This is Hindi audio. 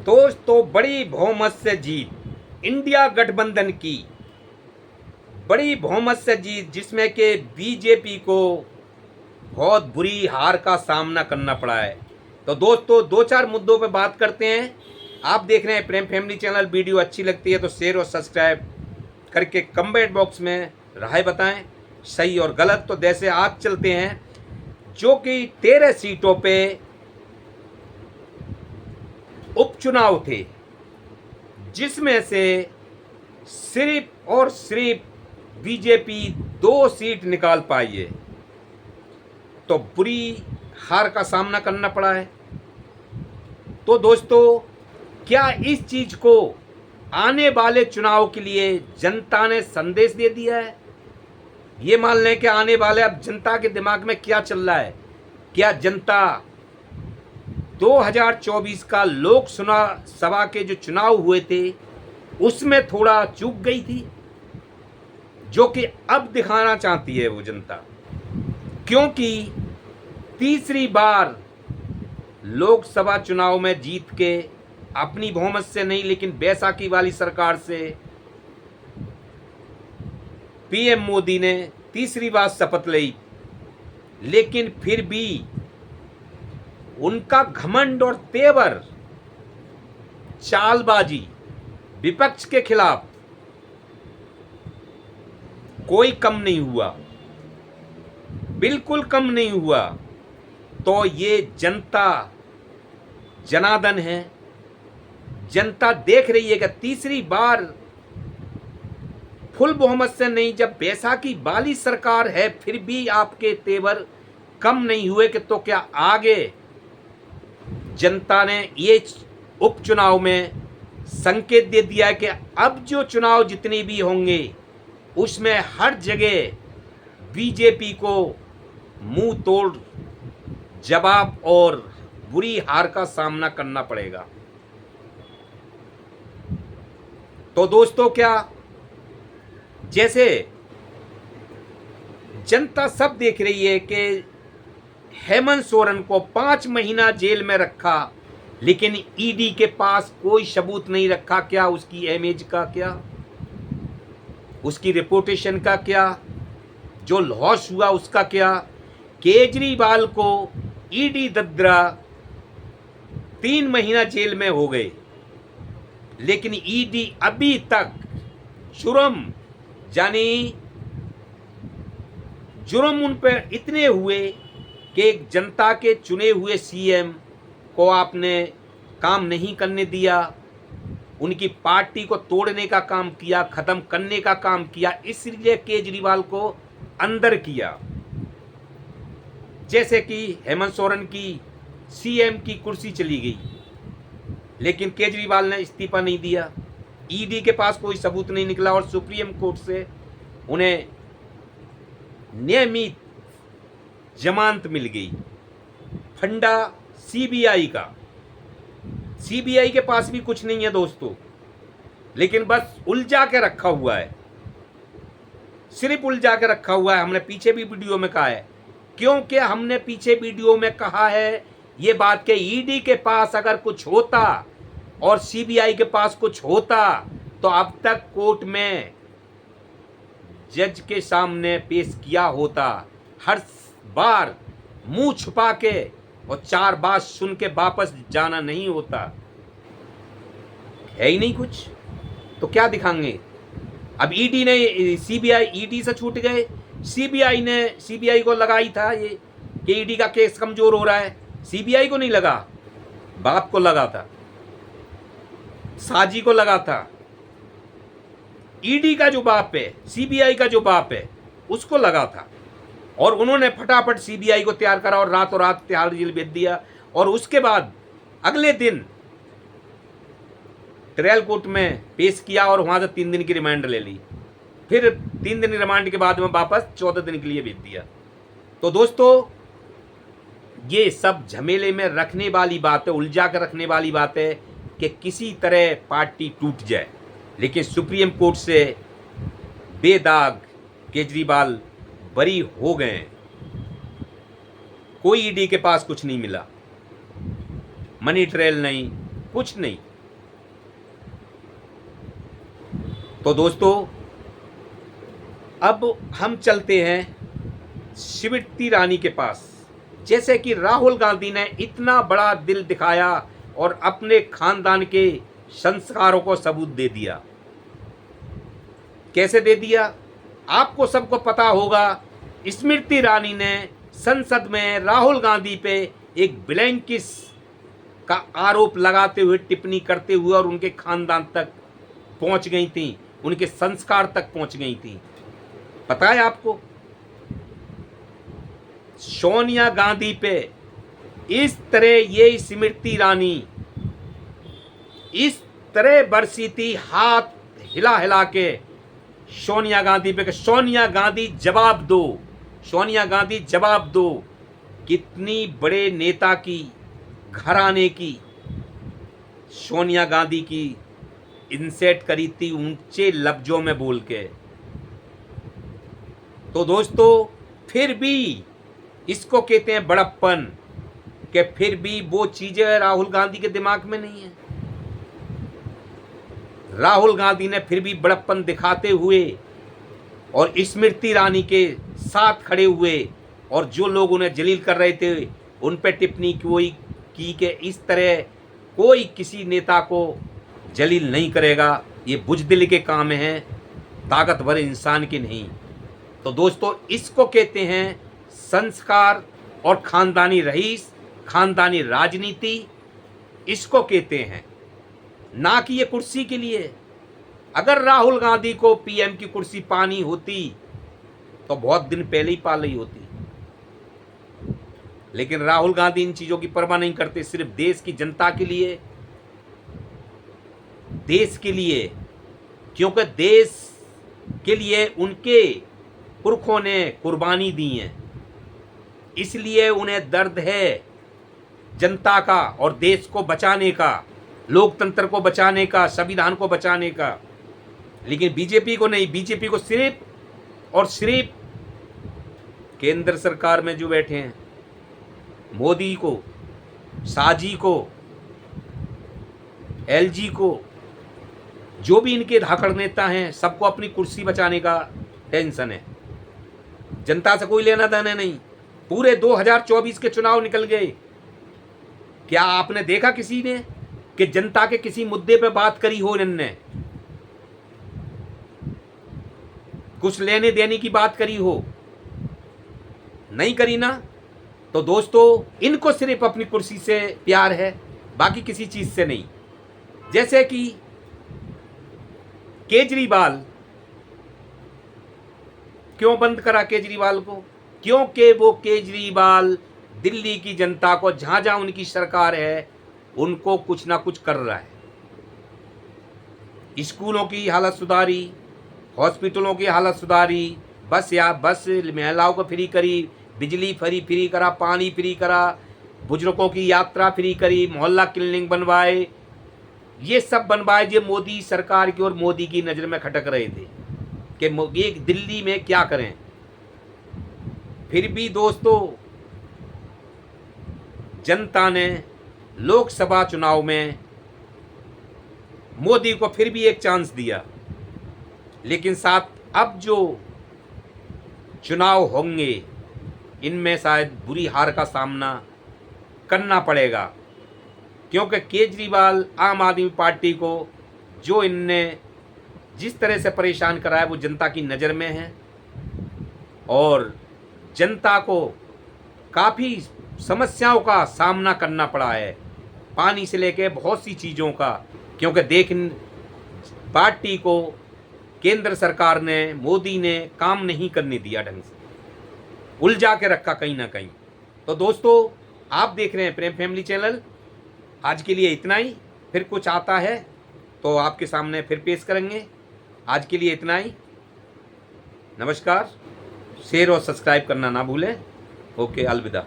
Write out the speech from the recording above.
दोस्तों, बड़ी बहुमत से जीत इंडिया गठबंधन की, बड़ी बहुमत से जीत जिसमें कि बीजेपी को बहुत बुरी हार का सामना करना पड़ा है। तो दोस्तों, दो चार मुद्दों पे बात करते हैं। आप देख रहे हैं प्रेम फैमिली चैनल। वीडियो अच्छी लगती है तो शेयर और सब्सक्राइब करके कमेंट बॉक्स में राय बताएं, सही और गलत। तो जैसे आज चलते हैं, जो कि 13 सीटों पे उपचुनाव थे, जिसमें से सिर्फ और सिर्फ बीजेपी 2 सीट निकाल पाई है। तो बुरी हार का सामना करना पड़ा है। तो दोस्तों, क्या इस चीज को आने वाले चुनाव के लिए जनता ने संदेश दे दिया है? ये मान लें कि आने वाले, अब जनता के दिमाग में क्या चल रहा है, क्या जनता 2024 का लोकसभा के जो चुनाव हुए थे उसमें थोड़ा चूक गई थी, जो कि अब दिखाना चाहती है वो जनता। क्योंकि तीसरी बार लोकसभा चुनाव में जीत के, अपनी बहुमत से नहीं लेकिन बैसाखी वाली सरकार से, पीएम मोदी ने तीसरी बार शपथ ली। लेकिन फिर भी उनका घमंड और तेवर, चालबाजी विपक्ष के खिलाफ कोई कम नहीं हुआ, बिल्कुल कम नहीं हुआ। तो ये जनता जनार्दन है। जनता देख रही है कि तीसरी बार फुल बहुमत से नहीं, जब बैसाखी वाली सरकार है, फिर भी आपके तेवर कम नहीं हुए कि तो क्या आगे जनता ने ये उपचुनाव में संकेत दे दिया है कि अब जो चुनाव जितने भी होंगे उसमें हर जगह बीजेपी को मुंह तोड़ जवाब और बुरी हार का सामना करना पड़ेगा। तो दोस्तों, क्या जैसे जनता सब देख रही है कि हेमंत सोरेन को 5 महीना जेल में रखा, लेकिन ईडी के पास कोई सबूत नहीं रखा। क्या उसकी इमेज का, क्या उसकी रेपुटेशन का, क्या जो लॉस हुआ उसका क्या? केजरीवाल को ईडी दद्रा 3 महीना जेल में हो गए, लेकिन ईडी अभी तक जुर्म, यानी जुर्म उन पर इतने हुए कि एक जनता के चुने हुए सीएम को आपने काम नहीं करने दिया, उनकी पार्टी को तोड़ने का काम किया, खत्म करने का काम किया, इसलिए केजरीवाल को अंदर किया। जैसे कि हेमंत सोरेन की सीएम की कुर्सी चली गई, लेकिन केजरीवाल ने इस्तीफा नहीं दिया। ईडी के पास कोई सबूत नहीं निकला और सुप्रीम कोर्ट से उन्हें नियमित जमानत मिल गई। फंडा सीबीआई का, सीबीआई के पास भी कुछ नहीं है दोस्तों, लेकिन बस उलझा के रखा हुआ है, सिर्फ उलझा के रखा हुआ है। हमने पीछे भी वीडियो में कहा है, क्योंकि हमने पीछे वीडियो में कहा है ये बात कि ईडी के पास अगर कुछ होता और सीबीआई के पास कुछ होता तो अब तक कोर्ट में जज के सामने पेश किया होता। हर बार मुंह छुपा के और 4 बात सुन के वापस जाना नहीं होता। है ही नहीं कुछ, तो क्या दिखाएंगे? अब ईडी ने, सीबीआई ईडी से छूट गए। सीबीआई को लगाई था ये कि ईडी का केस कमजोर हो रहा है। सीबीआई को नहीं लगा, बाप को लगा था, साजी को लगा था। ईडी का जो बाप है, सीबीआई का जो बाप है, उसको लगा था। और उन्होंने फटाफट सीबीआई को तैयार करा और रातों रात तिहाड़ जेल भेज दिया। और उसके बाद अगले दिन ट्रायल कोर्ट में पेश किया और वहां से 3 दिन की रिमांड ले ली। फिर 3 दिन रिमांड के बाद में वापस 14 दिन के लिए भेज दिया। तो दोस्तों, ये सब झमेले में रखने वाली बात है, उलझा कर रखने वाली बात है कि किसी तरह पार्टी टूट जाए। लेकिन सुप्रीम कोर्ट से बेदाग केजरीवाल बरी हो गए। कोई ईडी के पास कुछ नहीं मिला, मनी ट्रेल नहीं, कुछ नहीं। तो दोस्तों अब हम चलते हैं स्मृति ईरानी के पास। जैसे कि राहुल गांधी ने इतना बड़ा दिल दिखाया और अपने खानदान के संस्कारों को सबूत दे दिया। कैसे दे दिया आपको सबको पता होगा। स्मृति ईरानी ने संसद में राहुल गांधी पे एक ब्लैंक किस का आरोप लगाते हुए, टिप्पणी करते हुए और उनके खानदान तक पहुंच गई थी, उनके संस्कार तक पहुंच गई थी। पता है आपको सोनिया गांधी पे इस तरह ये स्मृति ईरानी इस तरह बरसी थी, हाथ हिला हिला के सोनिया गांधी पे, सोनिया गांधी जवाब दो, सोनिया गांधी जवाब दो। कितनी बड़े नेता की घराने की सोनिया गांधी की इंसल्ट करी थी ऊंचे लफ्जों में बोल के। तो दोस्तों फिर भी इसको कहते हैं बड़प्पन, कि फिर भी वो चीजें राहुल गांधी के दिमाग में नहीं है। राहुल गांधी ने फिर भी बड़प्पन दिखाते हुए और स्मृति ईरानी के साथ खड़े हुए और जो लोग उन्हें जलील कर रहे थे उन पर टिप्पणी कोई की कि इस तरह कोई किसी नेता को जलील नहीं करेगा, ये बुज़दिल के काम हैं, ताकतवर इंसान के नहीं। तो दोस्तों इसको कहते हैं संस्कार और खानदानी रईस, खानदानी राजनीति इसको कहते हैं, ना कि ये कुर्सी के लिए। अगर राहुल गांधी को पीएम की कुर्सी पानी होती तो बहुत दिन पहले ही पा ली होती, लेकिन राहुल गांधी इन चीजों की परवाह नहीं करते। सिर्फ देश की जनता के लिए, देश के लिए, क्योंकि देश के लिए उनके पुरखों ने कुर्बानी दी है, इसलिए उन्हें दर्द है जनता का और देश को बचाने का, लोकतंत्र को बचाने का, संविधान को बचाने का। लेकिन बीजेपी को नहीं, बीजेपी को सिर्फ और सिर्फ केंद्र सरकार में जो बैठे हैं, मोदी को, शाहजी को, एलजी को, जो भी इनके धाकड़ नेता हैं, सबको अपनी कुर्सी बचाने का टेंशन है। जनता से कोई लेना देना नहीं। पूरे 2024 के चुनाव निकल गए, क्या आपने देखा किसी ने कि जनता के किसी मुद्दे पे बात करी हो? इन्होंने कुछ लेने देने की बात करी हो? नहीं करी ना। तो दोस्तों इनको सिर्फ अपनी कुर्सी से प्यार है, बाकी किसी चीज से नहीं। जैसे कि केजरीवाल, क्यों बंद करा केजरीवाल को? क्योंकि वो केजरीवाल दिल्ली की जनता को, जहां जहां उनकी सरकार है, उनको कुछ ना कुछ कर रहा है। स्कूलों की हालत सुधारी, हॉस्पिटलों की हालत सुधारी, बस महिलाओं को फ्री करी, बिजली फ्री करा, पानी फ्री करा, बुजुर्गों की यात्रा फ्री करी, मोहल्ला क्लिनिक बनवाए, ये सब बनवाए जो मोदी सरकार की और मोदी की नज़र में खटक रहे थे कि ये दिल्ली में क्या करें। फिर भी दोस्तों जनता ने लोकसभा चुनाव में मोदी को फिर भी एक चांस दिया, लेकिन साथ अब जो चुनाव होंगे इनमें शायद बुरी हार का सामना करना पड़ेगा, क्योंकि केजरीवाल आम आदमी पार्टी को जो इनने जिस तरह से परेशान करा है वो जनता की नज़र में है और जनता को काफ़ी समस्याओं का सामना करना पड़ा है, पानी से लेके बहुत सी चीज़ों का, क्योंकि पार्टी को केंद्र सरकार ने, मोदी ने काम नहीं करने दिया, ढंग से उलझा के रखा कहीं ना कहीं। तो दोस्तों आप देख रहे हैं प्रेम फैमिली चैनल। आज के लिए इतना ही, फिर कुछ आता है तो आपके सामने फिर पेश करेंगे। आज के लिए इतना ही, नमस्कार। शेयर और सब्सक्राइब करना ना भूलें। ओके, अलविदा।